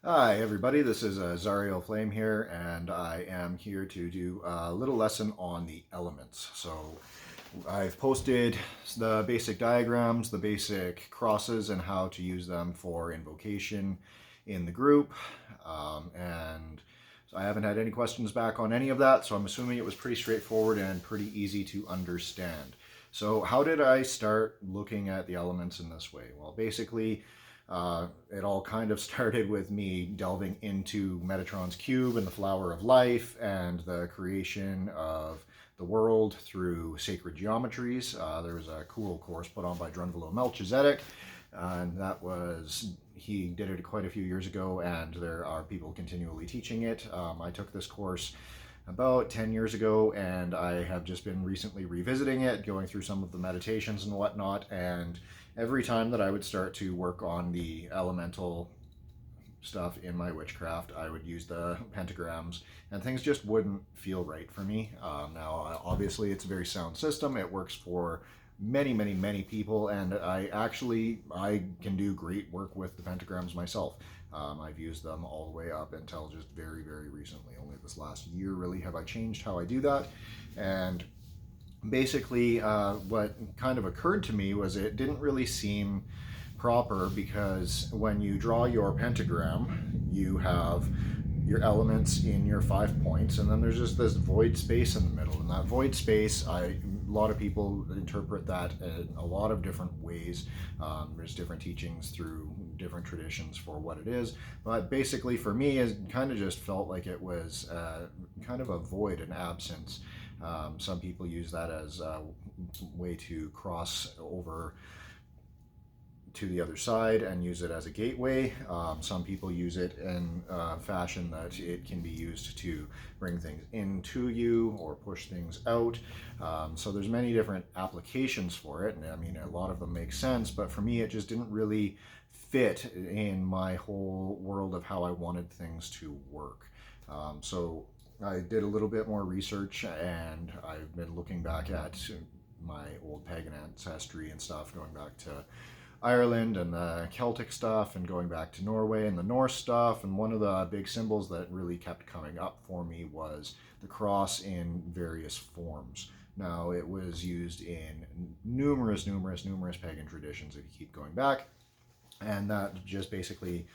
Hi everybody, this is Zariel Flame here, and I am here to do a little lesson on the elements. So I've posted the basic diagrams, the basic crosses, and how to use them for invocation in the group. And I haven't had any questions back on any of that, so I'm assuming it was pretty straightforward and pretty easy to understand. So how did I start looking at the elements in this way? Well, basically, it all kind of started with me delving into Metatron's cube and the flower of life and the creation of the world through sacred geometries. There was a cool course put on by Drunvalo Melchizedek, and that was, he did it quite a few years ago, and there are people continually teaching it. I took this course about 10 years ago, and I have just been recently revisiting it, going through some of the meditations and whatnot, and every time that I would start to work on the elemental stuff in my witchcraft, I would use the pentagrams, and things just wouldn't feel right for me. Now, obviously, it's a very sound system. It works for many people, and I can do great work with the pentagrams myself. I've used them all the way up until just very recently. Only this last year really have I changed how I do that. And basically, what kind of occurred to me was it didn't really seem proper, because when you draw your pentagram, you have your elements in your 5 points, and then there's just this void space in the middle. And that void space, a lot of people interpret that in a lot of different ways. There's different teachings through different traditions for what it is, but basically for me, it kind of just felt like it was kind of a void, an absence. Some people use that as a way to cross over to the other side and use it as a gateway. Some people use it in a fashion that it can be used to bring things into you or push things out. So there's many different applications for it, and I mean, a lot of them make sense, but for me it just didn't really fit in my whole world of how I wanted things to work. So I did a little bit more research, and I've been looking back at my old pagan ancestry and stuff, going back to Ireland and the Celtic stuff, and going back to Norway and the Norse stuff. And one of the big symbols that really kept coming up for me was the cross in various forms. Now, it was used in numerous pagan traditions if you keep going back, and that just basically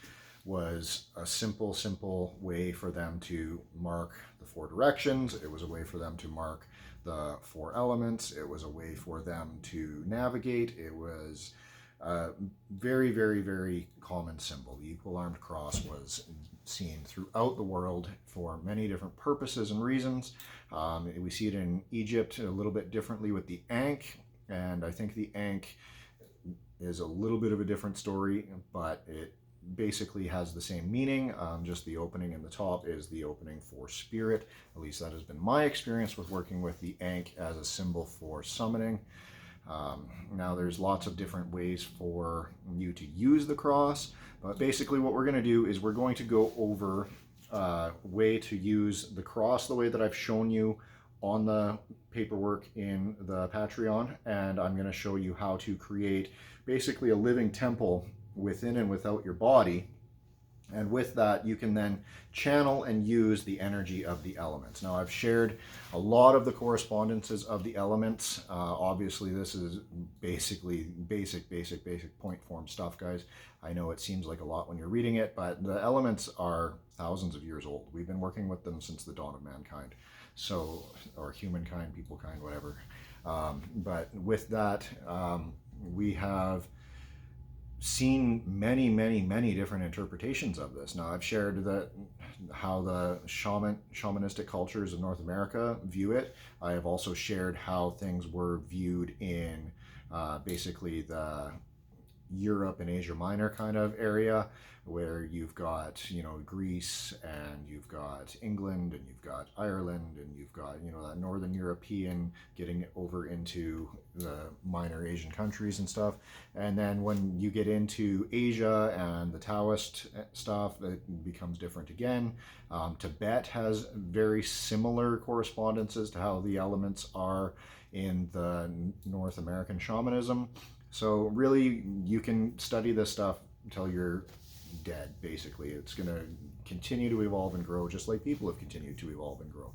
was a simple way for them to mark the 4 directions. It was a way for them to mark the 4 elements. It was a way for them to navigate. It was a very common symbol. The equal armed cross was seen throughout the world for many different purposes and reasons. We see it in Egypt a little bit differently with the Ankh, and I think the Ankh is a little bit of a different story, but it basically has the same meaning. Just the opening in the top is the opening for spirit. At least that has been my experience with working with the Ankh as a symbol for summoning. Now, there's lots of different ways for you to use the cross, but basically what we're going to do is we're going to go over a way to use the cross the way that I've shown you on the paperwork in the Patreon, and I'm going to show you how to create basically a living temple within and without your body. And with that, you can then channel and use the energy of the elements. Now, I've shared a lot of the correspondences of the elements. Obviously, this is basically basic point form stuff, guys. I know it seems like a lot when you're reading it, but the elements are thousands of years old. We've been working with them since the dawn of mankind. So, or humankind, peoplekind, whatever. But with that, we have seen many different interpretations of this. Now, I've shared that how the shamanistic cultures of North America view it. I have also shared how things were viewed in basically the Europe and Asia Minor kind of area, where you've got, Greece, and you've got England, and you've got Ireland, and you've got, that Northern European getting over into the minor Asian countries and stuff. And then when you get into Asia and the Taoist stuff, it becomes different again. Tibet has very similar correspondences to how the elements are in the North American shamanism. So really, you can study this stuff until you're dead, basically. It's going to continue to evolve and grow, just like people have continued to evolve and grow.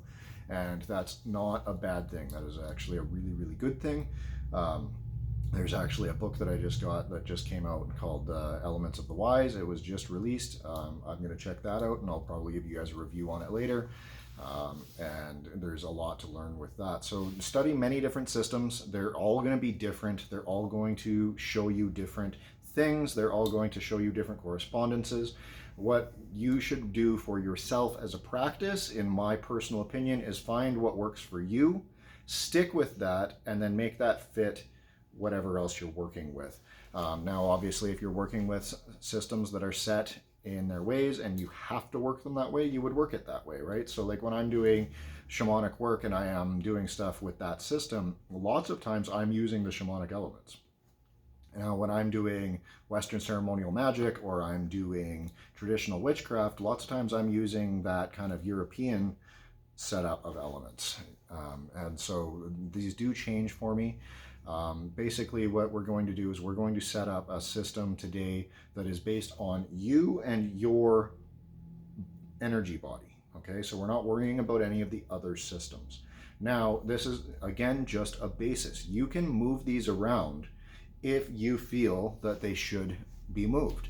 And that's not a bad thing. That is actually a really, really good thing. There's actually a book that I just got that just came out called Elements of the Wise. It was just released. I'm going to check that out, and I'll probably give you guys a review on it later. And there's a lot to learn with that. So study many different systems. They're all going to be different. They're all going to show you different things. They're all going to show you different correspondences. What you should do for yourself as a practice, in my personal opinion, is find what works for you, stick with that, and then make that fit whatever else you're working with. Now, obviously, if you're working with systems that are set in their ways and you have to work them that way, you would work it that way, right? So like when I'm doing shamanic work and I am doing stuff with that system, lots of times I'm using the shamanic elements. Now, when I'm doing Western ceremonial magic or I'm doing traditional witchcraft, lots of times I'm using that kind of European setup of elements. And so these do change for me. Basically, what we're going to do is we're going to set up a system today that is based on you and your energy body. Okay, so we're not worrying about any of the other systems. Now, this is, again, just a basis. You can move these around if you feel that they should be moved,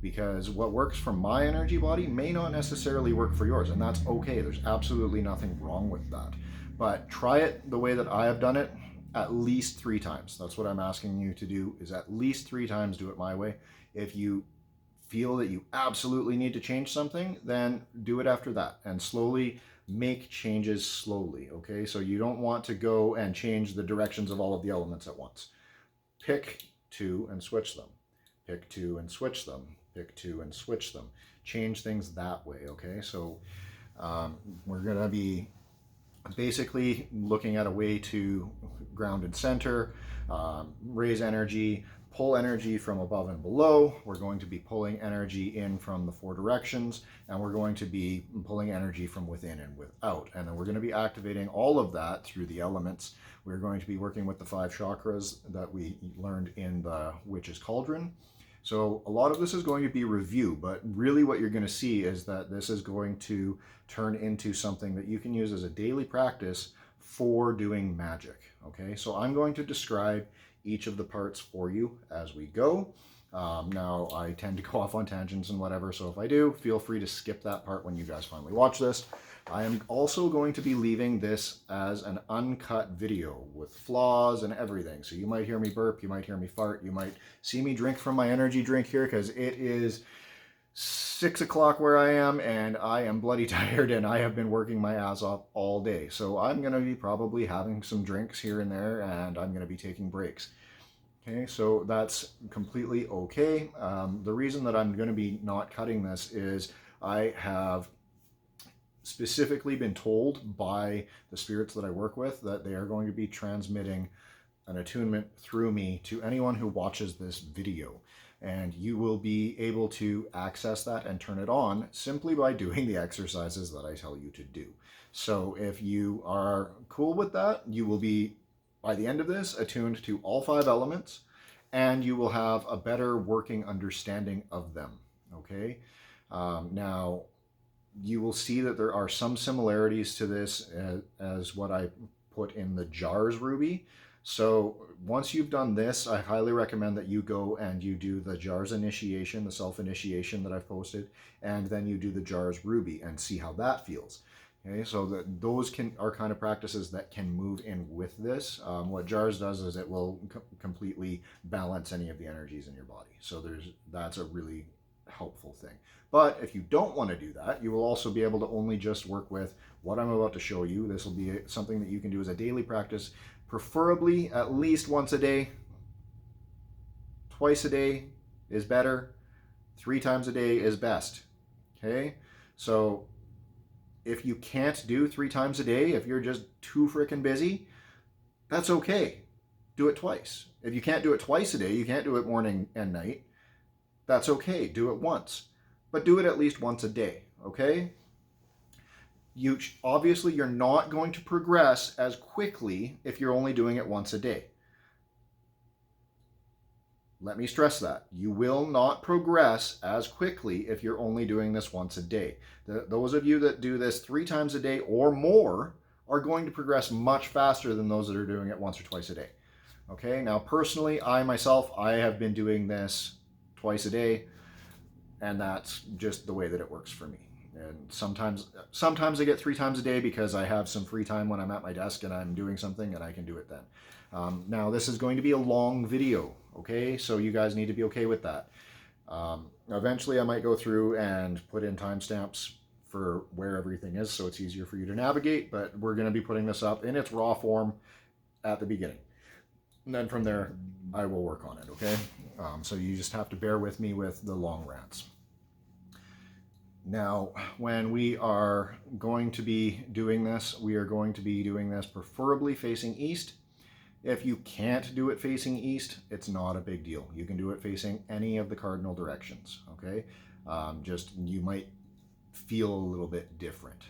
because what works for my energy body may not necessarily work for yours, and that's okay. There's absolutely nothing wrong with that. But try it the way that I have done it at least 3 times. That's what I'm asking you to do, is at least 3 times do it my way. If you feel that you absolutely need to change something, then do it after that, and slowly make changes slowly, okay? So you don't want to go and change the directions of all of the elements at once. Pick 2 and switch them. Pick 2 and switch them. Pick 2 and switch them. Change things that way, okay? So we're gonna be basically looking at a way to ground and center, raise energy, pull energy from above and below. We're going to be pulling energy in from the 4 directions, and we're going to be pulling energy from within and without. And then we're going to be activating all of that through the elements. We're going to be working with the 5 chakras that we learned in the Witch's Cauldron. So a lot of this is going to be review, but really what you're going to see is that this is going to turn into something that you can use as a daily practice for doing magic. Okay, so I'm going to describe each of the parts for you as we go. Now, I tend to go off on tangents and whatever, so if I do, feel free to skip that part when you guys finally watch this. I am also going to be leaving this as an uncut video with flaws and everything. So you might hear me burp, you might hear me fart, you might see me drink from my energy drink here, because it is 6 o'clock where I am, and I am bloody tired, and I have been working my ass off all day. So I'm going to be probably having some drinks here and there, and I'm going to be taking breaks. Okay, so that's completely okay. The reason that I'm going to be not cutting this is I have specifically been told by the spirits that I work with that they are going to be transmitting an attunement through me to anyone who watches this video. And you will be able to access that and turn it on simply by doing the exercises that I tell you to do. So if you are cool with that, you will be, by the end of this, attuned to all 5 elements, and you will have a better working understanding of them, okay? Now, you will see that there are some similarities to this as what I put in the jars ruby. So once you've done this, I highly recommend that you go and you do the jars initiation, the self-initiation that I've posted, and then you do the jars ruby and see how that feels. Okay, so those are kind of practices that can move in with this. What jars does is it will completely balance any of the energies in your body. So that's a really helpful thing. But if you don't want to do that, you will also be able to only just work with what I'm about to show you. This will be something that you can do as a daily practice, preferably at least once a day. Twice a day is better. 3 times a day is best. Okay, so if you can't do 3 times a day, if you're just too freaking busy, that's okay. Do it twice. If you can't do it twice a day, you can't do it morning and night, that's okay. Do it once. But do it at least once a day, okay? Obviously, you're not going to progress as quickly if you're only doing it once a day. let me stress that. You will not progress as quickly if you're only doing this once a day. Those of you that do this 3 times a day or more are going to progress much faster than those that are doing it once or twice a day. Okay, now personally, I have been doing this twice a day, and that's just the way that it works for me. And sometimes I get 3 times a day because I have some free time when I'm at my desk and I'm doing something, and I can do it then. Now this is going to be a long video, okay? So you guys need to be okay with that. Eventually I might go through and put in timestamps for where everything is so it's easier for you to navigate, but we're going to be putting this up in its raw form at the beginning. And then from there, I will work on it, okay? So you just have to bear with me with the long rants. Now, when we are going to be doing this, we are going to be doing this preferably facing east. If you can't do it facing east, it's not a big deal. You can do it facing any of the cardinal directions, okay? Just you might feel a little bit different.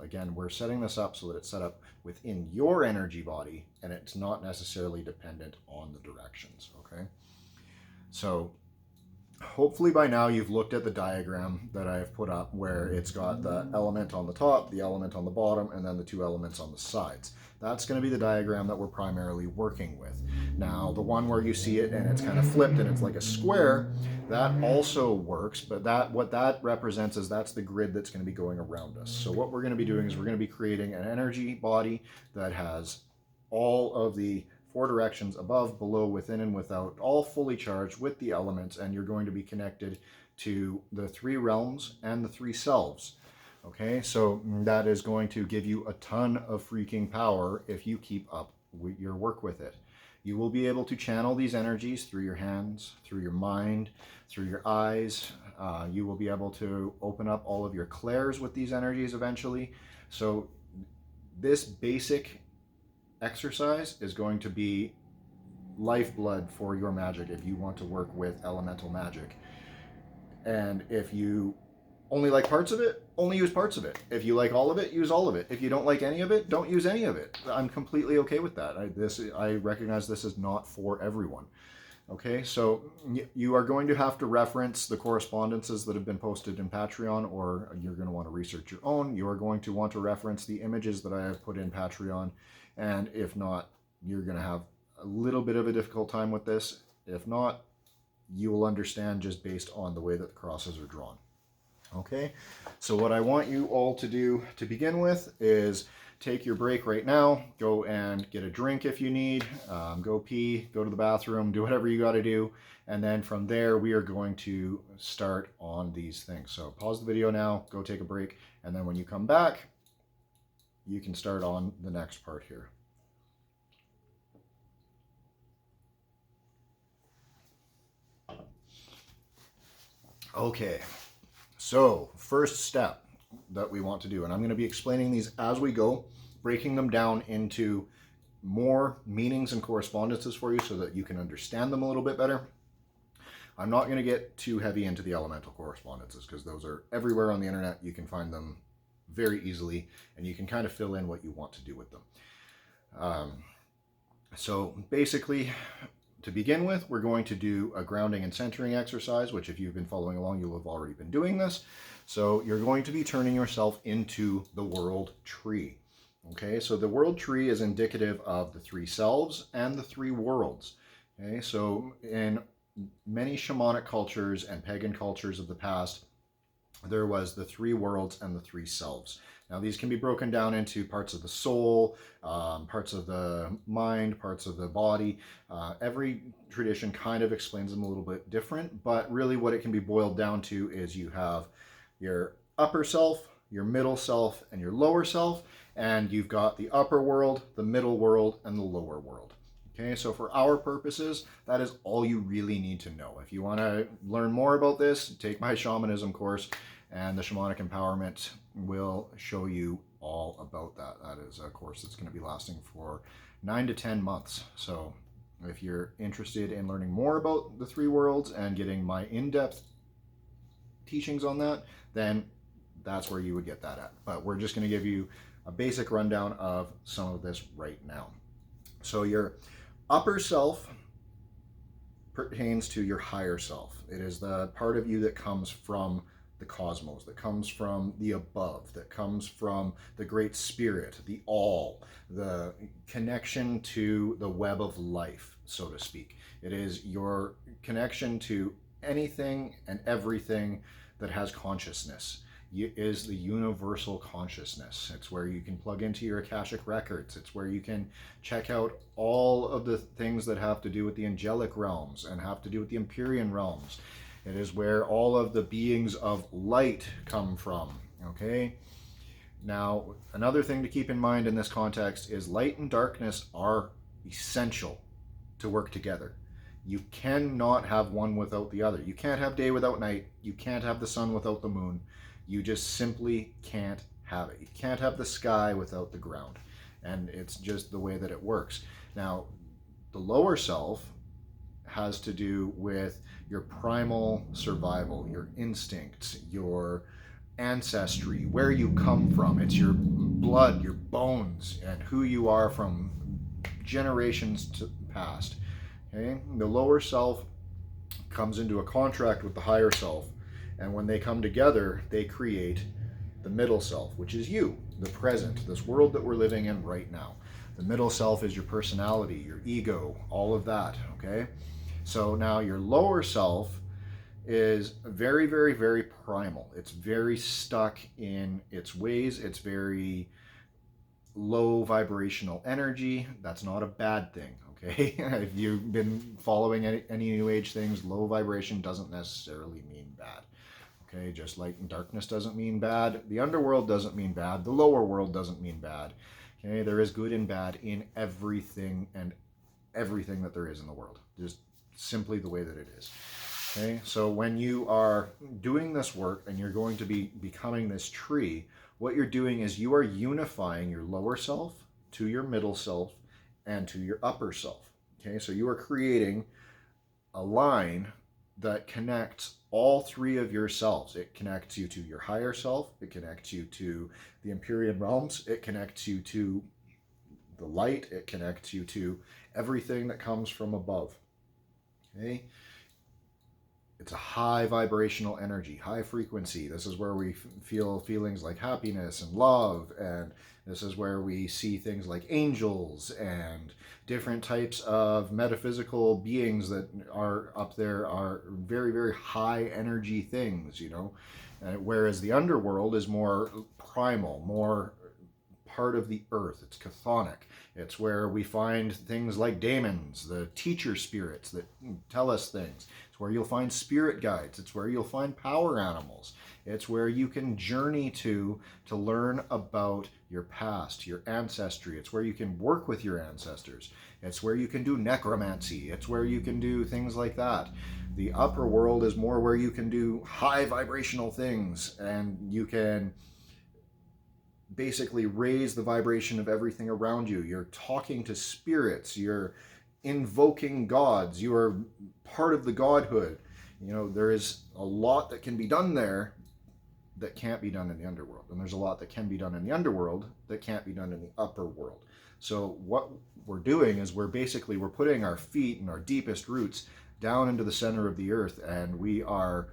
Again, we're setting this up so that it's set up within your energy body and it's not necessarily dependent on the directions, okay? So hopefully by now you've looked at the diagram that I have put up where it's got the element on the top, the element on the bottom, and then the 2 elements on the sides. That's going to be the diagram that we're primarily working with. Now, the one where you see it and it's kind of flipped and it's like a square, that also works, but what that represents is that's the grid that's going to be going around us. So what we're going to be doing is we're going to be creating an energy body that has all of the 4 directions above, below, within, and without, all fully charged with the elements, and you're going to be connected to the 3 realms and the 3 selves. Okay, so that is going to give you a ton of freaking power if you keep up with your work with it. You will be able to channel these energies through your hands, through your mind, through your eyes. You will be able to open up all of your clairs with these energies eventually. So this basic exercise is going to be lifeblood for your magic if you want to work with elemental magic. And if you only like parts of it, only use parts of it. If you like all of it, use all of it. If you don't like any of it, don't use any of it. I'm completely okay with that. I recognize this is not for everyone. Okay, so you are going to have to reference the correspondences that have been posted in Patreon, or you're going to want to research your own. You are going to want to reference the images that I have put in Patreon, and if not, you're going to have a little bit of a difficult time with this. If not, you will understand just based on the way that the crosses are drawn. Okay, so what I want you all to do to begin with is take your break right now, go and get a drink if you need, go pee, go to the bathroom, do whatever you got to do, and then from there we are going to start on these things. So pause the video now, go take a break, and then when you come back, you can start on the next part here. Okay. So, first step that we want to do, and I'm going to be explaining these as we go, breaking them down into more meanings and correspondences for you so that you can understand them a little bit better. I'm not going to get too heavy into the elemental correspondences because those are everywhere on the internet. You can find them very easily, and you can kind of fill in what you want to do with them. So basically, to begin with, we're going to do a grounding and centering exercise, which if you've been following along, you'll have already been doing this. So you're going to be turning yourself into the world tree. Okay, so the world tree is indicative of the 3 selves and the 3 worlds. Okay, so in many shamanic cultures and pagan cultures of the past, there was the 3 worlds and the 3 selves. Now these can be broken down into parts of the soul, parts of the mind, parts of the body. Every tradition kind of explains them a little bit different, but really what it can be boiled down to is you have your upper self, your middle self, and your lower self, and you've got the upper world, the middle world, and the lower world. Okay, so for our purposes, that is all you really need to know. If you want to learn more about this, take my shamanism course, and the Shamanic Empowerment will show you all about that. That is a course that's going to be lasting for 9 to 10 months. So if you're interested in learning more about the 3 worlds and getting my in-depth teachings on that, then that's where you would get that at. But we're just going to give you a basic rundown of some of this right now. So your upper self pertains to your higher self. It is the part of you that comes from the cosmos, that comes from the above, that comes from the great spirit, the all, the connection to the web of life, so to speak. It is your connection to anything and everything that has consciousness. Is the universal consciousness. It's where you can plug into your Akashic records. It's where you can check out all of the things that have to do with the angelic realms and have to do with the Empyrean realms. It is where all of the beings of light come from. Okay? Now, another thing to keep in mind in this context is light and darkness are essential to work together. You cannot have one without the other. You can't have day without night. You can't have the sun without the moon. You just simply can't have it. You can't have the sky without the ground. And it's just the way that it works. Now, the lower self has to do with your primal survival, your instincts, your ancestry, where you come from. It's your blood, your bones, and who you are from generations past. Okay? The lower self comes into a contract with the higher self. And when they come together, they create the middle self, which is you, the present, this world that we're living in right now. The middle self is your personality, your ego, all of that, okay? So now your lower self is very, very, very primal. It's very stuck in its ways. It's very low vibrational energy. That's not a bad thing, okay? If you've been following any New Age things, low vibration doesn't necessarily mean bad. Okay, just like darkness doesn't mean bad, the underworld doesn't mean bad, the lower world doesn't mean bad. Okay, there is good and bad in everything and everything that there is in the world. Just simply the way that it is. Okay, so when you are doing this work and you're going to be becoming this tree, what you're doing is you are unifying your lower self to your middle self and to your upper self. Okay, so you are creating a line that connects all three of yourselves. It connects you to your higher self. It connects you to the Empyrean realms. It connects you to the light. It connects you to everything that comes from above. Okay? It's a high vibrational energy, high frequency. This is where we feel feelings like happiness and love, and this is where we see things like angels and different types of metaphysical beings that are up there are very, very high energy things, you know. Whereas the underworld is more primal, more part of the earth. It's chthonic. It's where we find things like daemons, the teacher spirits that tell us things. It's where you'll find spirit guides. It's where you'll find power animals. It's where you can journey to learn about your past, your ancestry. It's where you can work with your ancestors. It's where you can do necromancy. It's where you can do things like that. The upper world is more where you can do high vibrational things, and you can basically raise the vibration of everything around you. You're talking to spirits. You're invoking gods. You are part of the godhood. You know, there is a lot that can be done there that can't be done in the underworld. And there's a lot that can be done in the underworld that can't be done in the upper world. So what we're doing is we're putting our feet and our deepest roots down into the center of the earth, and we are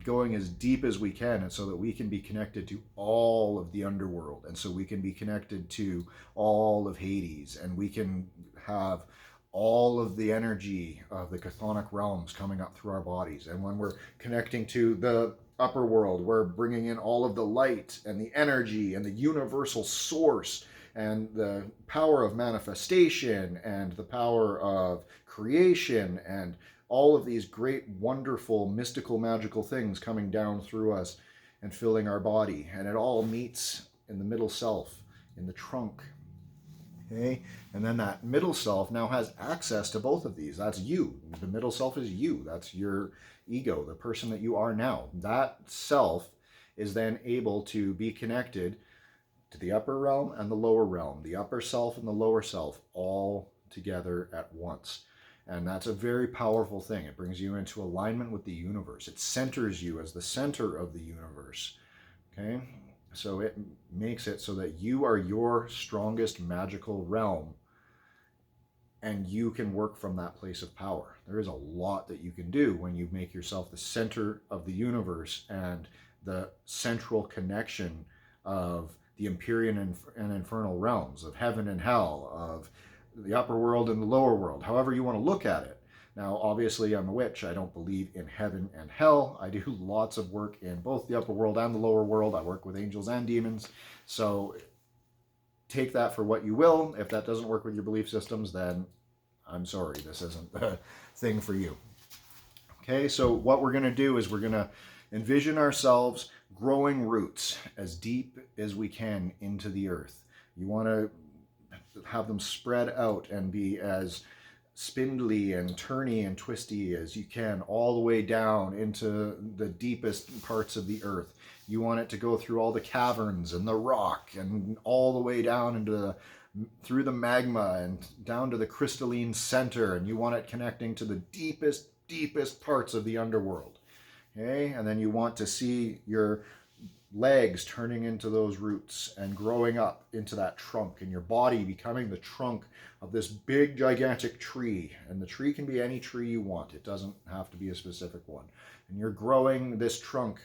going as deep as we can, and so that we can be connected to all of the underworld, and so we can be connected to all of Hades, and we can have all of the energy of the chthonic realms coming up through our bodies. And when we're connecting to the upper world, we're bringing in all of the light and the energy and the universal source and the power of manifestation and the power of creation and all of these great, wonderful, mystical, magical things coming down through us and filling our body. And it all meets in the middle self, in the trunk. Okay? And then that middle self now has access to both of these. That's you. The middle self is you. That's your ego, the person that you are now. That self is then able to be connected to the upper realm and the lower realm, the upper self and the lower self, all together at once. And that's a very powerful thing. It brings you into alignment with the universe. It centers you as the center of the universe. Okay? So it makes it so that you are your strongest magical realm and you can work from that place of power. There is a lot that you can do when you make yourself the center of the universe and the central connection of the Empyrean and infernal realms, of heaven and hell, of the upper world and the lower world, however you want to look at it. Now, obviously, I'm a witch. I don't believe in heaven and hell. I do lots of work in both the upper world and the lower world. I work with angels and demons. So take that for what you will. If that doesn't work with your belief systems, then I'm sorry, this isn't the thing for you. Okay, so what we're going to do is we're going to envision ourselves growing roots as deep as we can into the earth. You want to have them spread out and be as spindly and turny and twisty as you can, all the way down into the deepest parts of the earth. You want it to go through all the caverns and the rock and all the way down into through the magma and down to the crystalline center, and you want it connecting to the deepest parts of the underworld. Okay, and then you want to see your legs turning into those roots and growing up into that trunk, and your body becoming the trunk of this big gigantic tree. And the tree can be any tree you want. It doesn't have to be a specific one. And you're growing this trunk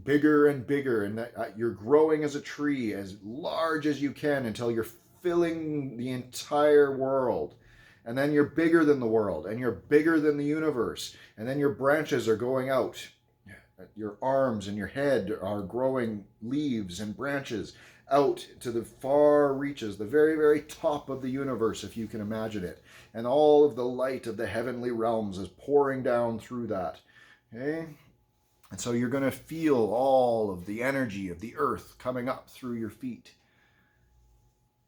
bigger and bigger, and that you're growing as a tree as large as you can until you're filling the entire world. And then you're bigger than the world, and you're bigger than the universe, and then your branches are going out. Your arms and your head are growing leaves and branches out to the far reaches, the very, very top of the universe, if you can imagine it. And all of the light of the heavenly realms is pouring down through that. Okay? And so you're going to feel all of the energy of the earth coming up through your feet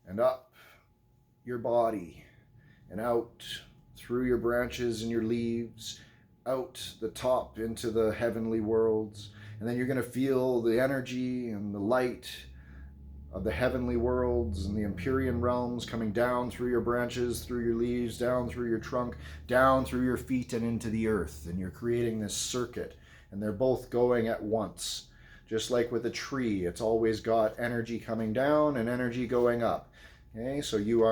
and up your body and out through your branches and your leaves, out the top into the heavenly worlds. And then you're going to feel the energy and the light of the heavenly worlds and the Empyrean realms coming down through your branches, through your leaves, down through your trunk, down through your feet and into the earth. And you're creating this circuit, and they're both going at once. Just like with a tree, it's always got energy coming down and energy going up. Okay, so you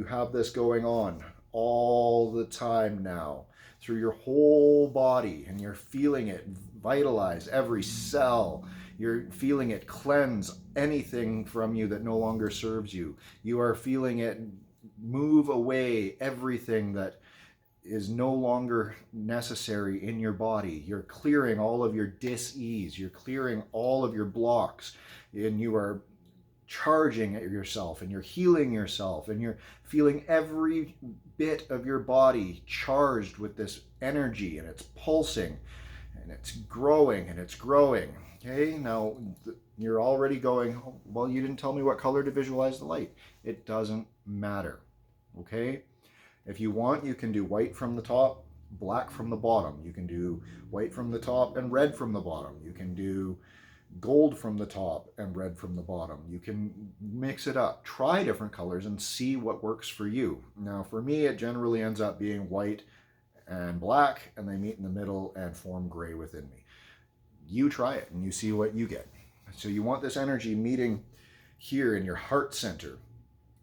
have this going on all the time now, through your whole body, and you're feeling it vitalize every cell. You're feeling it cleanse anything from you that no longer serves you. You are feeling it move away everything that is no longer necessary in your body. You're clearing all of your dis-ease. You're clearing all of your blocks, and you are charging at yourself, and you're healing yourself, and you're feeling every bit of your body charged with this energy, and it's pulsing, and it's growing, and it's growing. Okay, now you're already going, well, you didn't tell me what color to visualize the light. It doesn't matter. Okay, if you want, you can do white from the top, black from the bottom. You can do white from the top and red from the bottom. You can do gold from the top and red from the bottom. You can mix it up, try different colors and see what works for you. Now for me, it generally ends up being white and black, and they meet in the middle and form gray within me. You try it and you see what you get. So you want this energy meeting here in your heart center.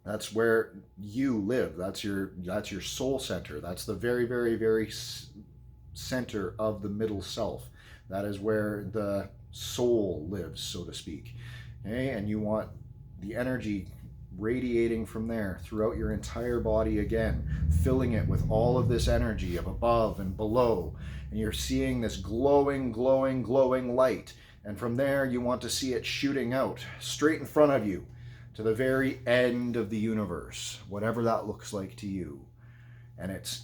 That's where you live. That's your soul center. That's the very, very, very center of the middle self. That is where the soul lives, so to speak. Okay? And you want the energy radiating from there throughout your entire body again, filling it with all of this energy of above and below. And you're seeing this glowing, glowing, glowing light. And from there, you want to see it shooting out straight in front of you to the very end of the universe, whatever that looks like to you. And it's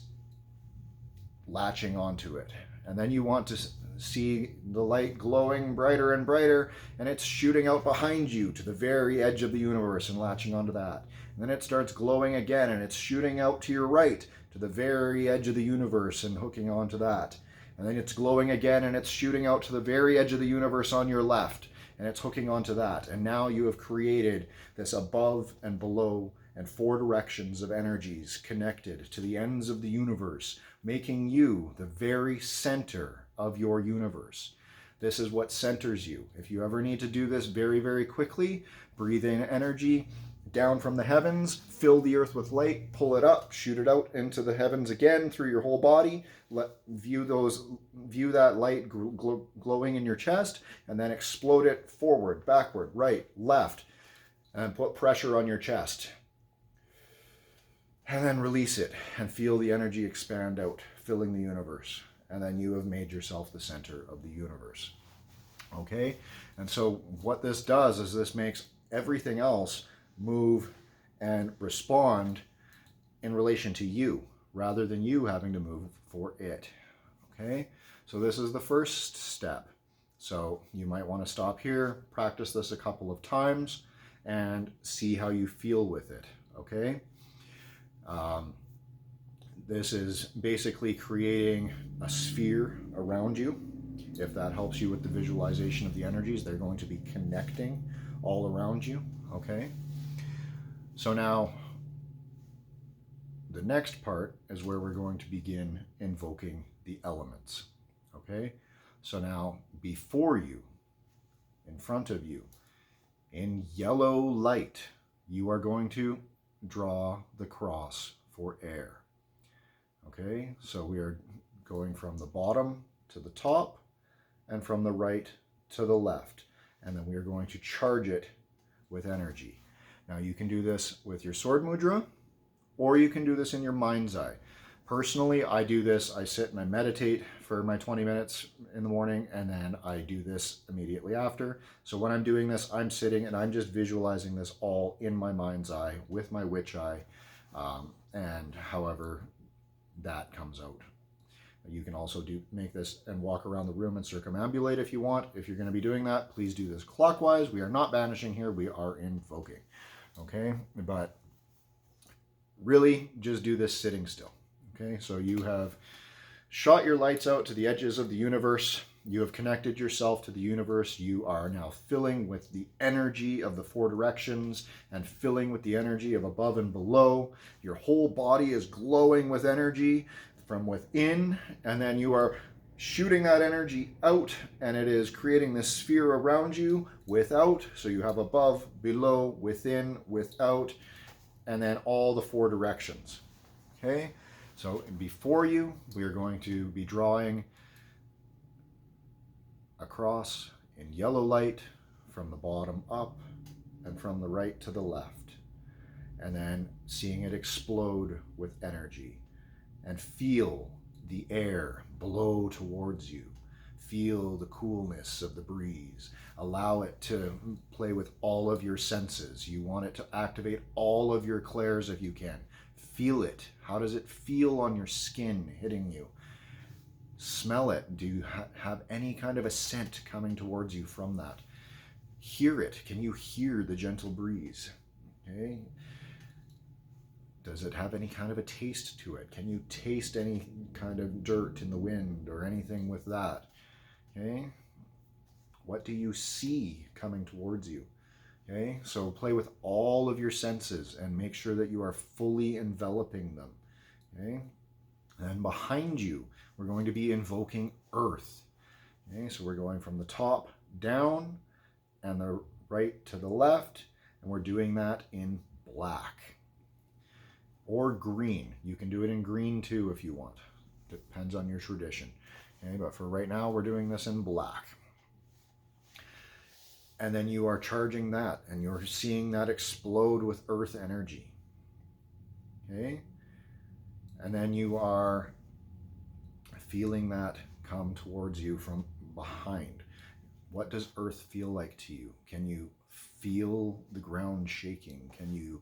latching onto it. And then you want to see the light glowing brighter and brighter, and it's shooting out behind you to the very edge of the universe and latching onto that. And then it starts glowing again, and it's shooting out to your right to the very edge of the universe and hooking onto that. And then it's glowing again, and it's shooting out to the very edge of the universe on your left, and it's hooking onto that. And now you have created this above and below and 4 directions of energies connected to the ends of the universe, making you the very center of your universe. This is what centers you. If you ever need to do this very, very quickly, breathe in energy, down from the heavens, fill the earth with light, pull it up, shoot it out into the heavens again through your whole body. View that light glowing in your chest, and then explode it forward, backward, right, left, and put pressure on your chest. And then release it and feel the energy expand out, filling the universe. And then you have made yourself the center of the universe. Okay? And so what this does is this makes everything else move and respond in relation to you, rather than you having to move for it. Okay? So this is the first step. So you might want to stop here, practice this a couple of times, and see how you feel with it. Okay? This is basically creating a sphere around you. If that helps you with the visualization of the energies, they're going to be connecting all around you. Okay? So now, the next part is where we're going to begin invoking the elements. Okay? So now, before you, in front of you, in yellow light, you are going to draw the cross for air. Okay? So we are going from the bottom to the top and from the right to the left. And then we are going to charge it with energy. Now you can do this with your sword mudra, or you can do this in your mind's eye. Personally, I do this, I sit and I meditate for my 20 minutes in the morning, and then I do this immediately after. So when I'm doing this, I'm sitting and I'm just visualizing this all in my mind's eye with my witch eye, and however that comes out. You can also make this and walk around the room and circumambulate if you want. If you're going to be doing that, please do this clockwise. We are not banishing here, we are invoking. Okay? But really, just do this sitting still. Okay? So you have shot your lights out to the edges of the universe. You have connected yourself to the universe. You are now filling with the energy of the four directions and filling with the energy of above and below. Your whole body is glowing with energy from within, and then you are shooting that energy out, and it is creating this sphere around you without. So you have above, below, within, without, and then all the four directions. Okay? So before you, we are going to be drawing a cross in yellow light from the bottom up and from the right to the left, and then seeing it explode with energy, and feel the air blow towards you. Feel the coolness of the breeze. Allow it to play with all of your senses. You want it to activate all of your clairs if you can. Feel it. How does it feel on your skin hitting you? Smell it. Do you have any kind of a scent coming towards you from that? Hear it. Can you hear the gentle breeze? Okay. Does it have any kind of a taste to it? Can you taste any kind of dirt in the wind or anything with that? Okay. What do you see coming towards you? Okay. So play with all of your senses and make sure that you are fully enveloping them. Okay. And behind you, we're going to be invoking Earth. Okay. So we're going from the top down and the right to the left, and we're doing that in black. Or green. You can do it in green too if you want. Depends on your tradition. Okay, but for right now, we're doing this in black. And then you are charging that, and you're seeing that explode with earth energy. Okay? And then you are feeling that come towards you from behind. What does earth feel like to you? Can you feel the ground shaking? Can you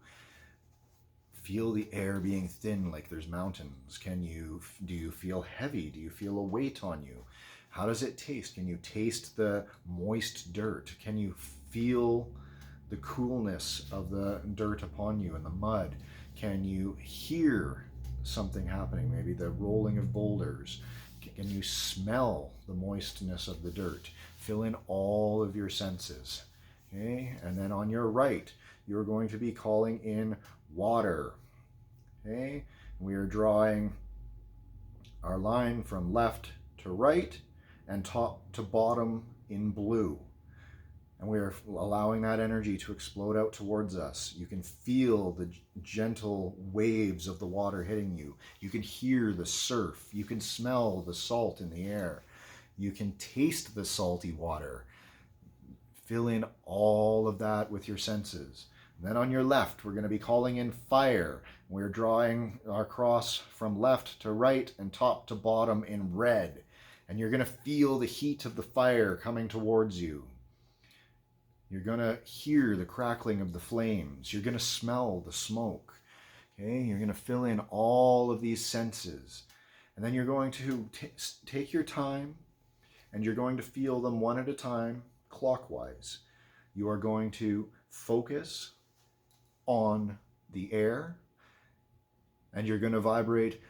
feel the air being thin like there's mountains? Do you feel heavy? Do you feel a weight on you? How does it taste? Can you taste the moist dirt? Can you feel the coolness of the dirt upon you and the mud? Can you hear something happening? Maybe the rolling of boulders. Can you smell the moistness of the dirt? Fill in all of your senses. Okay? And then on your right, you're going to be calling in water. Okay, we are drawing our line from left to right and top to bottom in blue. And we're allowing that energy to explode out towards us. You can feel the gentle waves of the water hitting you. You can hear the surf. You can smell the salt in the air. You can taste the salty water. Fill in all of that with your senses. And then on your left, we're going to be calling in fire. We're drawing our cross from left to right and top to bottom in red. And you're going to feel the heat of the fire coming towards you. You're going to hear the crackling of the flames. You're going to smell the smoke. Okay? You're going to fill in all of these senses. And then you're going to take your time and you're going to feel them one at a time clockwise. You are going to focus on the air and you're going to vibrate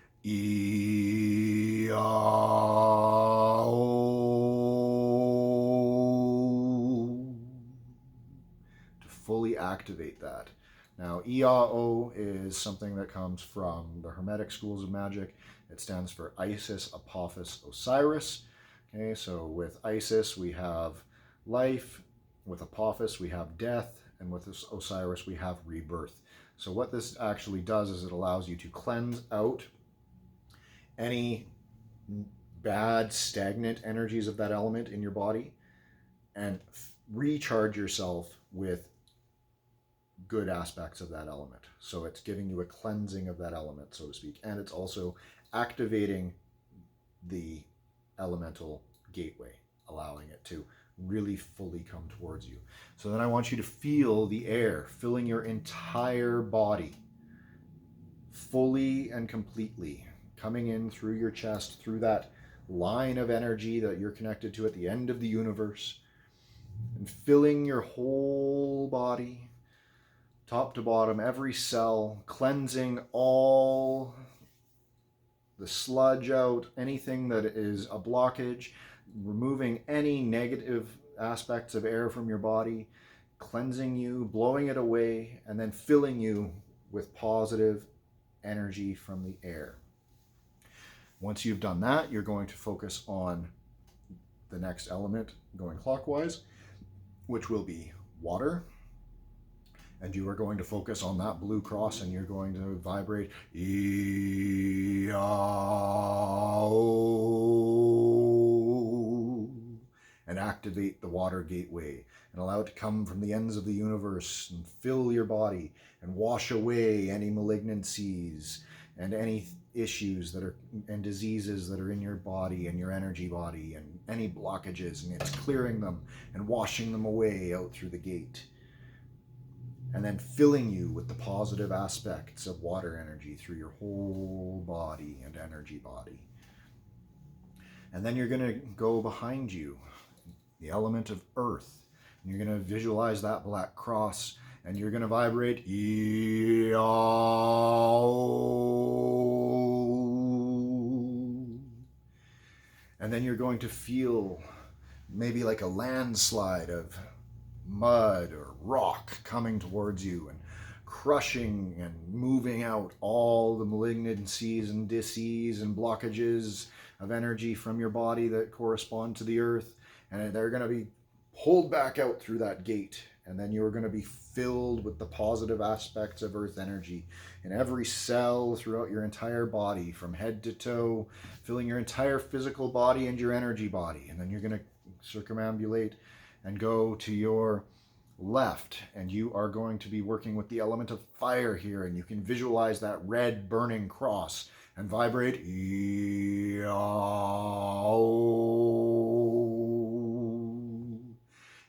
fully activate that. Now, Iao is something that comes from the Hermetic schools of magic. It stands for Isis, Apophis, Osiris. Okay, so with Isis we have life, with Apophis we have death, and with Osiris we have rebirth. So what this actually does is it allows you to cleanse out any bad, stagnant energies of that element in your body and recharge yourself with good aspects of that element. So it's giving you a cleansing of that element, so to speak, and it's also activating the elemental gateway, allowing it to really fully come towards you. So then I want you to feel the air filling your entire body, fully and completely, coming in through your chest, through that line of energy that you're connected to at the end of the universe, and filling your whole body, top to bottom, every cell, cleansing all the sludge out, anything that is a blockage, removing any negative aspects of air from your body, cleansing you, blowing it away, and then filling you with positive energy from the air. Once you've done that, you're going to focus on the next element going clockwise, which will be water. And you are going to focus on that blue cross and you're going to vibrate and activate the water gateway and allow it to come from the ends of the universe and fill your body and wash away any malignancies and any issues that are and diseases that are in your body and your energy body and any blockages, and it's clearing them and washing them away out through the gate. And then filling you with the positive aspects of water energy through your whole body and energy body. And then you're going to go behind you, the element of earth. And you're going to visualize that black cross and you're going to vibrate. And then you're going to feel maybe like a landslide of mud or rock coming towards you and crushing and moving out all the malignancies and disease and blockages of energy from your body that correspond to the earth, and they're going to be pulled back out through that gate, and then you're going to be filled with the positive aspects of earth energy in every cell throughout your entire body from head to toe, filling your entire physical body and your energy body. And then you're going to circumambulate and go to your left, and you are going to be working with the element of fire here, and you can visualize that red burning cross and vibrate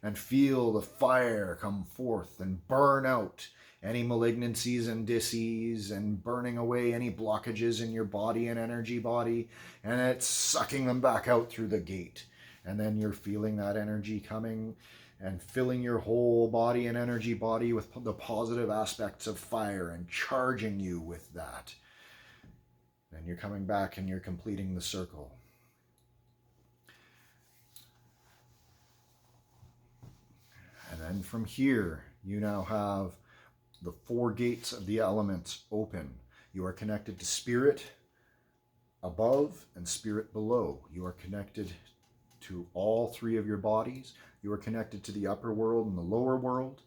and feel the fire come forth and burn out any malignancies and disease and burning away any blockages in your body and energy body, and it's sucking them back out through the gate. And then you're feeling that energy coming and filling your whole body and energy body with the positive aspects of fire and charging you with that. Then you're coming back and you're completing the circle. And then from here, you now have the 4 gates of the elements open. You are connected to spirit above and spirit below. You are connected to all three of your bodies. You are connected to the upper world and the lower world.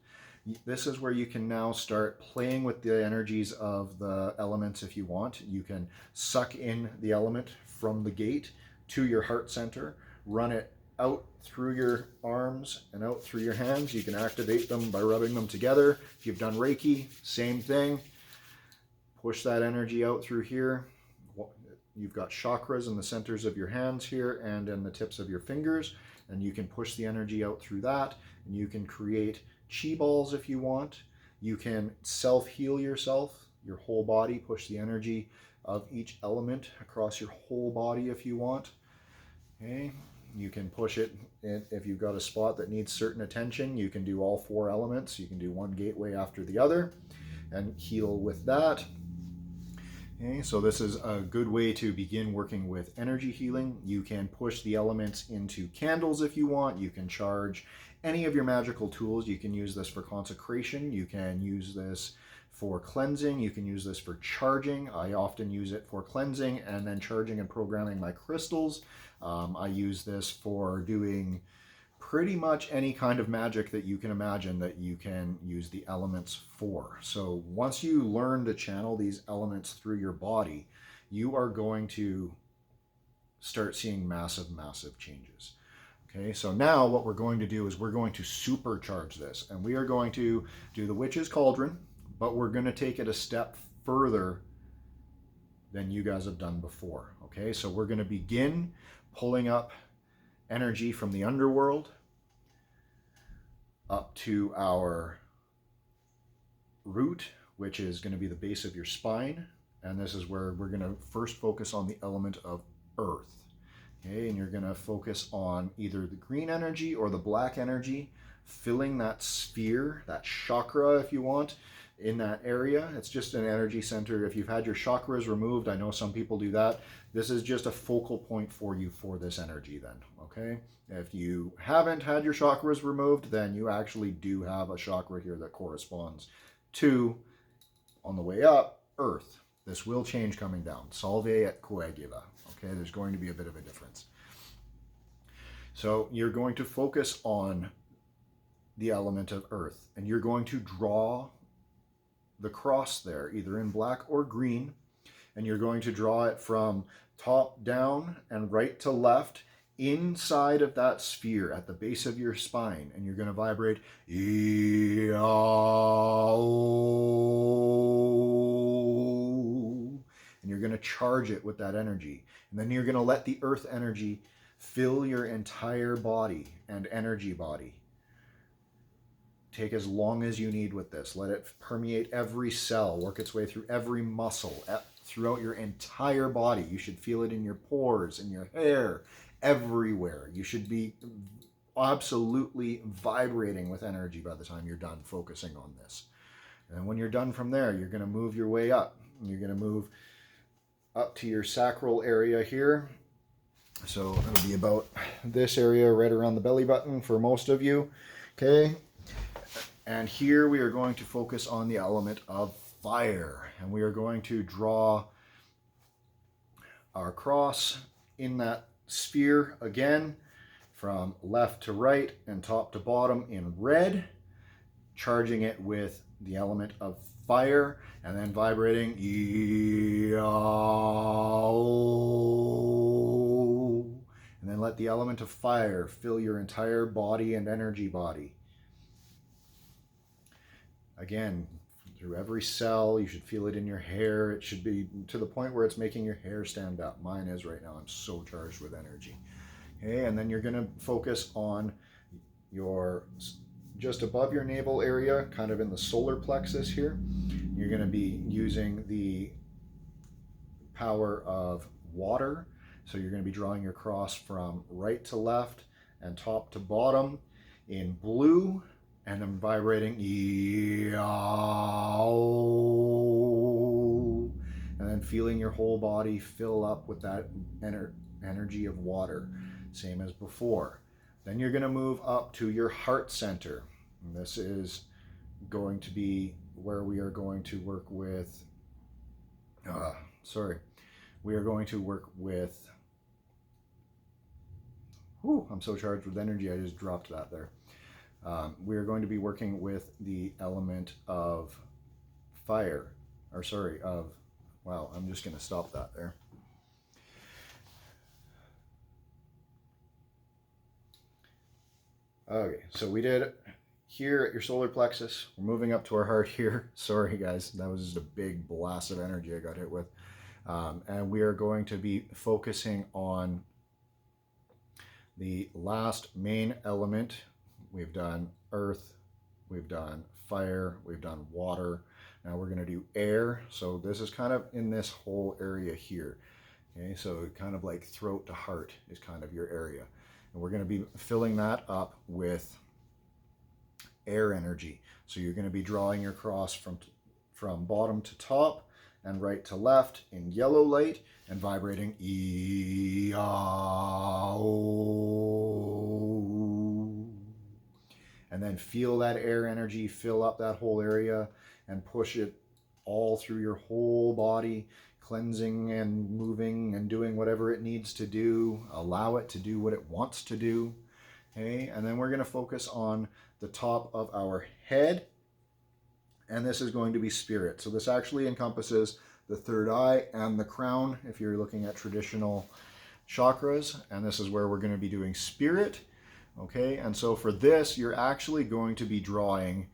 This is where you can now start playing with the energies of the elements if you want. You can suck in the element from the gate to your heart center, run it out through your arms and out through your hands. You can activate them by rubbing them together. If you've done Reiki, same thing. Push that energy out through here. You've got chakras in the centers of your hands here and in the tips of your fingers, and you can push the energy out through that, and you can create chi balls if you want. You can self-heal yourself, your whole body, push the energy of each element across your whole body if you want. Okay, you can push it if you've got a spot that needs certain attention. You can do all four elements. You can do one gateway after the other and heal with that. Okay, so this is a good way to begin working with energy healing. You can push the elements into candles if you want. You can charge any of your magical tools. You can use this for consecration. You can use this for cleansing. You can use this for charging. I often use it for cleansing and then charging and programming my crystals. I use this for doing pretty much any kind of magic that you can imagine that you can use the elements for. So once you learn to channel these elements through your body, you are going to start seeing massive, massive changes. Okay, so now what we're going to do is we're going to supercharge this, and we are going to do the Witch's Cauldron, but we're going to take it a step further than you guys have done before. Okay, so we're going to begin pulling up energy from the underworld up to our root, which is going to be the base of your spine. And this is where we're going to first focus on the element of earth. Okay, and you're going to focus on either the green energy or the black energy, filling that sphere, that chakra if you want, in that area. It's just an energy center. If you've had your chakras removed, I know some people do that. This is just a focal point for you for this energy then, okay? If you haven't had your chakras removed, then you actually do have a chakra here that corresponds to, on the way up, earth. This will change coming down. Salve et coagula, okay? There's going to be a bit of a difference. So you're going to focus on the element of earth, and you're going to draw the cross there, either in black or green, and you're going to draw it from top down and right to left inside of that sphere at the base of your spine, and you're going to vibrate and you're going to charge it with that energy, and then you're going to let the earth energy fill your entire body and energy body. Take as long as you need with this. Let it permeate every cell, work its way through every muscle, throughout your entire body. You should feel it in your pores, in your hair, everywhere. You should be absolutely vibrating with energy by the time you're done focusing on this. And when you're done from there, you're going to move your way up. You're going to move up to your sacral area here. So it'll be about this area right around the belly button for most of you. Okay. And here we are going to focus on the element of fire. And we are going to draw our cross in that sphere again, from left to right and top to bottom in red, charging it with the element of fire, and then vibrating. And then let the element of fire fill your entire body and energy body. Again, through every cell. You should feel it in your hair. It should be to the point where it's making your hair stand up. Mine is right now. I'm so charged with energy. Okay, and then you're going to focus on your, just above your navel area, kind of in the solar plexus here. You're going to be using the power of water. So you're going to be drawing your cross from right to left and top to bottom in blue. And I'm vibrating, and then feeling your whole body fill up with that energy of water, same as before. Then you're going to move up to your heart center. And this is going to be where we are going to work with, we are going to work with Whew, I'm so charged with energy, I just dropped that there. We're going to be working with the element of fire, or sorry, wow, I'm just going to stop that there. Okay, so we did here at your solar plexus. We're moving up to our heart here. Sorry guys, that was just a big blast of energy I got hit with. And we are going to be focusing on the last main element. We've done earth, we've done fire, we've done water. Now we're going to do air. So this is kind of in this whole area here. Okay, so kind of like throat to heart is kind of your area. And we're going to be filling that up with air energy. So you're going to be drawing your cross from bottom to top and right to left in yellow light and vibrating E-A-O. And then feel that air energy fill up that whole area and push it all through your whole body, cleansing and moving and doing whatever it needs to do. Allow it to do what it wants to do. Okay, and then we're going to focus on the top of our head, and this is going to be spirit. So this actually encompasses the third eye and the crown if you're looking at traditional chakras, and this is where we're going to be doing spirit. Okay, and so for this you're actually going to be drawing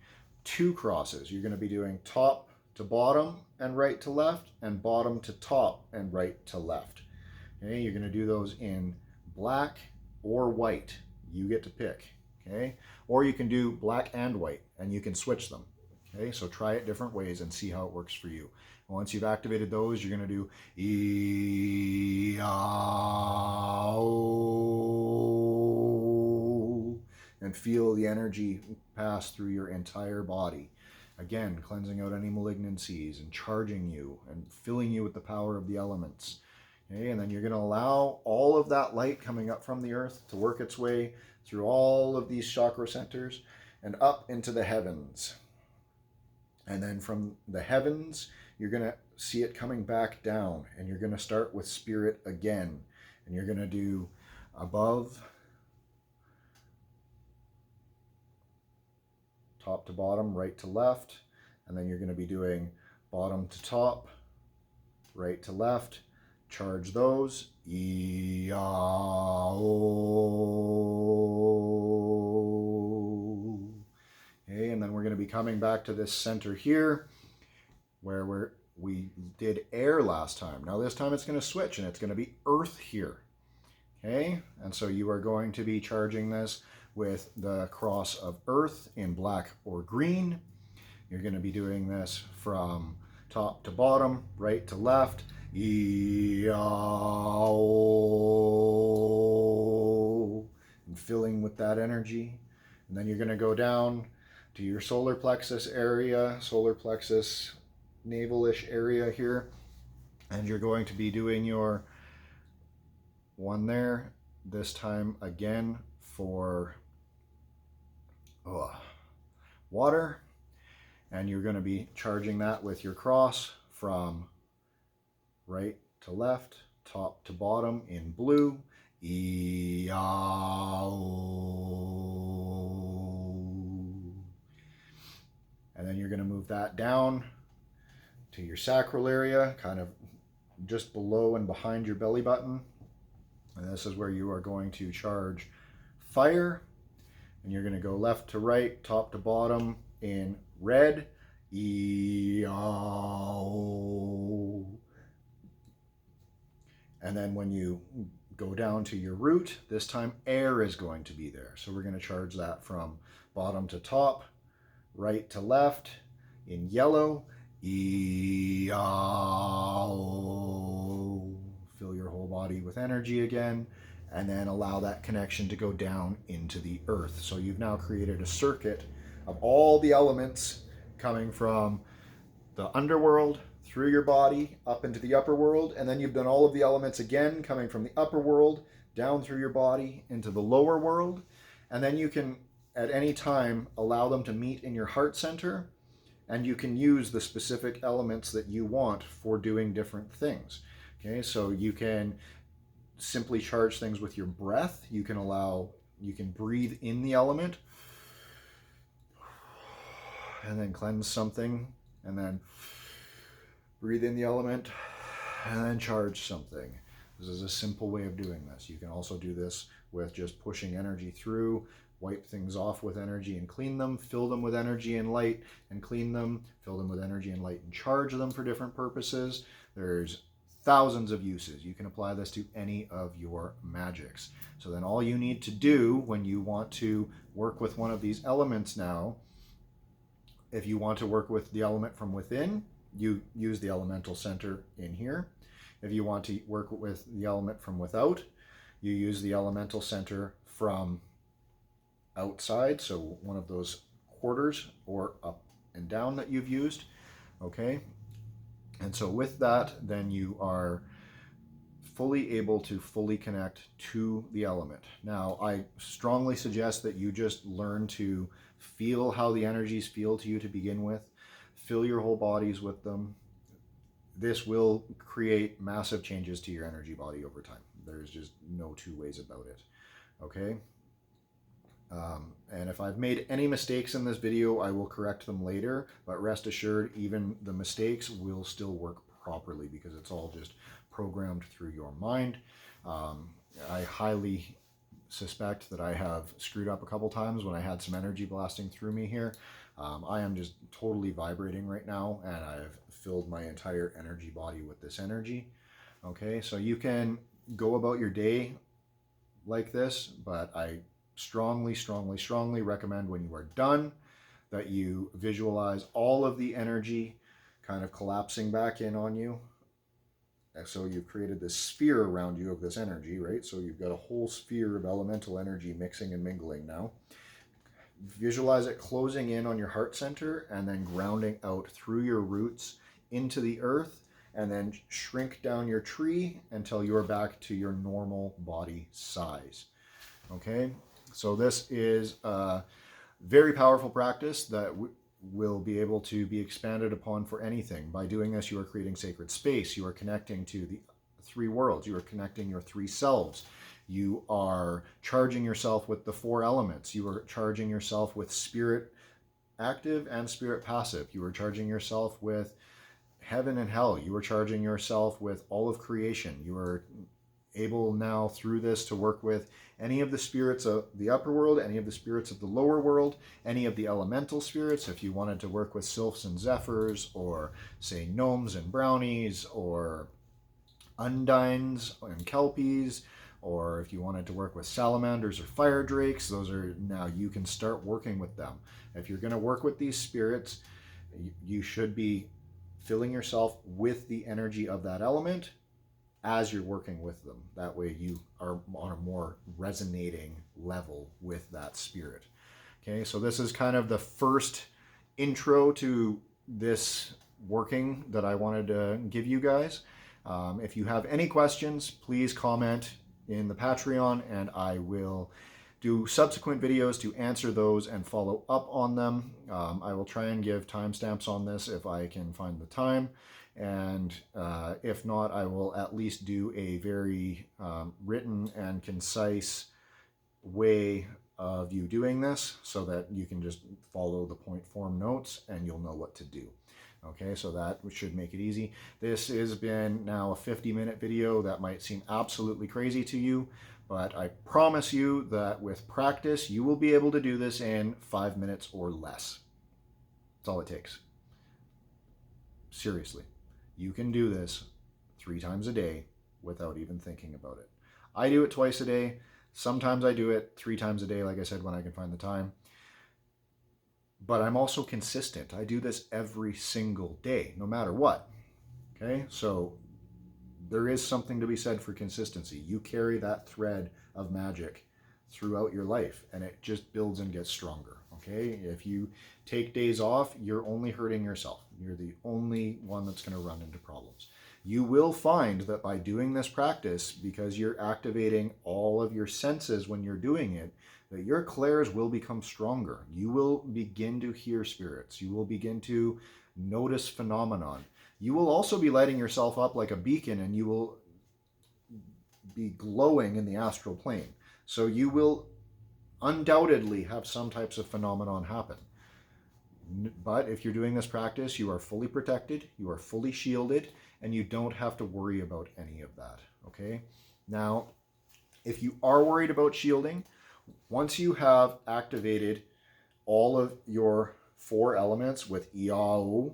two crosses. You're going to be doing top to bottom and right to left, and bottom to top and right to left. Okay, you're going to do those in black or white. You get to pick. Okay, or you can do black and white, and you can switch them. Okay, so try it different ways and see how it works for you. And once you've activated those, you're going to do E-A-O, and feel the energy pass through your entire body. Again, cleansing out any malignancies and charging you and filling you with the power of the elements. Okay, and then you're going to allow all of that light coming up from the earth to work its way through all of these chakra centers and up into the heavens. And then from the heavens, you're going to see it coming back down, and you're going to start with spirit again. And you're going to do above, top to bottom, right to left, and then you're going to be doing bottom to top, right to left. Charge those. E-A-O. Okay, and then we're going to be coming back to this center here where we did air last time. Now this time it's going to switch, and it's going to be earth here. Okay, and so you are going to be charging this with the cross of earth in black or green. You're going to be doing this from top to bottom, right to left. E-A-O, and filling with that energy. And then you're going to go down to your solar plexus area, solar plexus navel-ish area here, and you're going to be doing your one there, this time again for water, and you're going to be charging that with your cross from right to left, top to bottom in blue. E-A-O. And then you're going to move that down to your sacral area, kind of just below and behind your belly button. And this is where you are going to charge fire. And you're going to go left to right, top to bottom in red. E-A-O. And then when you go down to your root, this time air is going to be there. So we're going to charge that from bottom to top, right to left in yellow. E-A-O. Fill your whole body with energy again, and then allow that connection to go down into the earth. So you've now created a circuit of all the elements coming from the underworld through your body up into the upper world, and then you've done all of the elements again coming from the upper world down through your body into the lower world. And then you can at any time allow them to meet in your heart center, and you can use the specific elements that you want for doing different things. Okay, so you can simply charge things with your breath. You can breathe in the element and then cleanse something, and then breathe in the element and then charge something. This is a simple way of doing this. You can also do this with just pushing energy through, wipe things off with energy and clean them, fill them with energy and light and clean them, fill them with energy and light and charge them for different purposes. There's thousands of uses. You can apply this to any of your magics. So then all you need to do when you want to work with one of these elements now, if you want to work with the element from within, you use the elemental center in here. If you want to work with the element from without, you use the elemental center from outside, so one of those quarters or up and down that you've used. Okay, and so with that, then you are fully able to fully connect to the element. Now, I strongly suggest that you just learn to feel how the energies feel to you to begin with. Fill your whole bodies with them. This will create massive changes to your energy body over time. There's just no two ways about it. Okay? And if I've made any mistakes in this video, I will correct them later, but rest assured, even the mistakes will still work properly because it's all just programmed through your mind. I highly suspect that I have screwed up a couple times when I had some energy blasting through me here. I am just totally vibrating right now, and I've filled my entire energy body with this energy. Okay, so you can go about your day like this, but I strongly, strongly, strongly recommend when you are done that you visualize all of the energy kind of collapsing back in on you. And so you've created this sphere around you of this energy, right? So you've got a whole sphere of elemental energy mixing and mingling now. Visualize it closing in on your heart center and then grounding out through your roots into the earth, and then shrink down your tree until you're back to your normal body size. Okay, so this is a very powerful practice that will be able to be expanded upon for anything. By doing this, you are creating sacred space. You are connecting to the three worlds. You are connecting your three selves. You are charging yourself with the four elements. You are charging yourself with spirit active and spirit passive. You are charging yourself with heaven and hell. You are charging yourself with all of creation. You are able now through this to work with any of the spirits of the upper world, any of the spirits of the lower world, any of the elemental spirits. If you wanted to work with sylphs and zephyrs, or say gnomes and brownies, or undines and kelpies, or if you wanted to work with salamanders or fire drakes, those are now, you can start working with them. If you're going to work with these spirits, you should be filling yourself with the energy of that element as you're working with them. That way you are on a more resonating level with that spirit. Okay, so this is kind of the first intro to this working that I wanted to give you guys. If you have any questions, please comment in the Patreon, and I will do subsequent videos to answer those and follow up on them. I will try and give timestamps on this if I can find the time. And if not, I will at least do a very written and concise way of you doing this so that you can just follow the point form notes and you'll know what to do. Okay, so that should make it easy. This has been now a 50-minute video. That might seem absolutely crazy to you, but I promise you that with practice, you will be able to do this in 5 minutes or less. That's all it takes. Seriously. You can do this 3 times a day without even thinking about it. I do it twice a day. Sometimes I do it 3 times a day, like I said, when I can find the time. But I'm also consistent. I do this every single day, no matter what. Okay? So there is something to be said for consistency. You carry that thread of magic throughout your life, and it just builds and gets stronger. Okay? If you take days off, you're only hurting yourself. You're the only one that's going to run into problems. You will find that by doing this practice, because you're activating all of your senses when you're doing it, that your clairs will become stronger. You will begin to hear spirits. You will begin to notice phenomenon. You will also be lighting yourself up like a beacon, and you will be glowing in the astral plane. So you will undoubtedly have some types of phenomenon happen. But if you're doing this practice, you are fully protected, you are fully shielded, and you don't have to worry about any of that, okay? Now, if you are worried about shielding, once you have activated all of your 4 elements with Iao,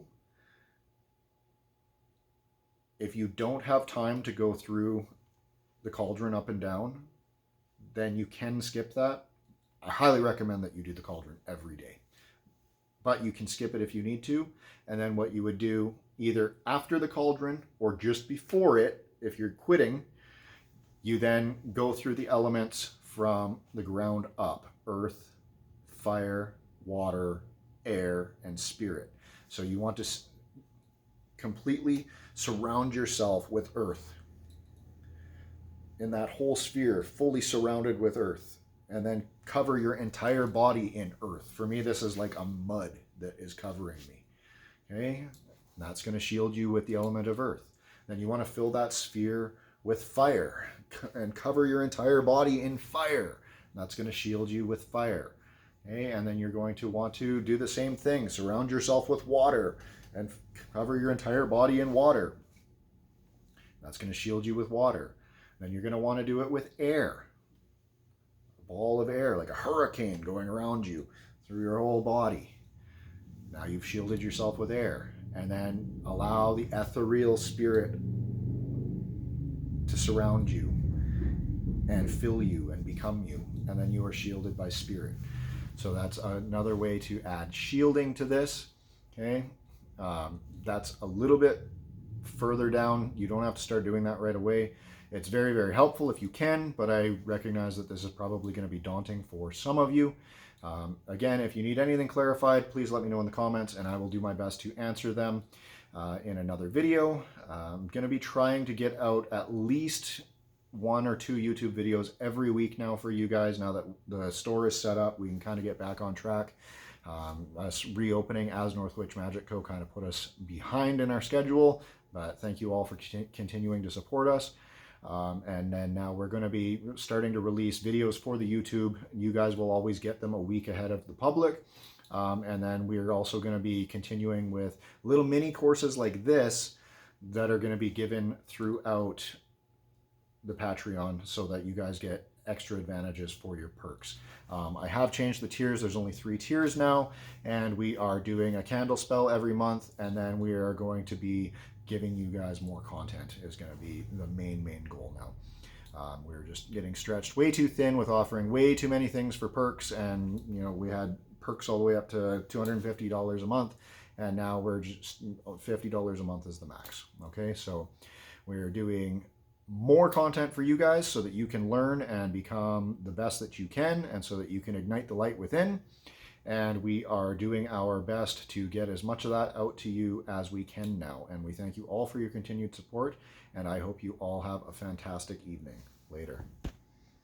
if you don't have time to go through the cauldron up and down, then you can skip that. I highly recommend that you do the cauldron every day. But you can skip it if you need to. And then what you would do either after the cauldron or just before it, if you're quitting, you then go through the elements from the ground up: earth, fire, water, air, and spirit. So you want to completely surround yourself with earth. In that whole sphere, fully surrounded with earth. And then cover your entire body in earth. For me, this is like a mud that is covering me. Okay? And that's going to shield you with the element of earth. Then you want to fill that sphere with fire and cover your entire body in fire. And that's going to shield you with fire. Okay? And then you're going to want to do the same thing. Surround yourself with water and cover your entire body in water. That's going to shield you with water. Then you're going to want to do it with air. Ball of air, like a hurricane going around you through your whole body. Now you've shielded yourself with air. And then allow the ethereal spirit to surround you and fill you and become you. And then you are shielded by spirit. So that's another way to add shielding to this. Okay, that's a little bit further down. You don't have to start doing that right away. It's very, very helpful if you can, but I recognize that this is probably going to be daunting for some of you. Again, if you need anything clarified, please let me know in the comments, and I will do my best to answer them in another video. I'm going to be trying to get out at least 1 or 2 YouTube videos every week now for you guys. Now that the store is set up, we can kind of get back on track. Us reopening as Northwich Magic Co. kind of put us behind in our schedule, but thank you all for continuing to support us. And then now we're going to be starting to release videos for the YouTube. You guys will always get them a week ahead of the public. And then we're also going to be continuing with little mini courses like this that are going to be given throughout the Patreon so that you guys get extra advantages for your perks. I have changed the tiers. There's only 3 tiers now, and we are doing a candle spell every month, and then we are going to be giving you guys more content is going to be the main goal now. We're just getting stretched way too thin with offering way too many things for perks, and you know, we had perks all the way up to $250 a month, and now we're just $50 a month is the max. Okay, so we're doing more content for you guys so that you can learn and become the best that you can, and so that you can ignite the light within. And we are doing our best to get as much of that out to you as we can now. And we thank you all for your continued support, and I hope you all have a fantastic evening. Later.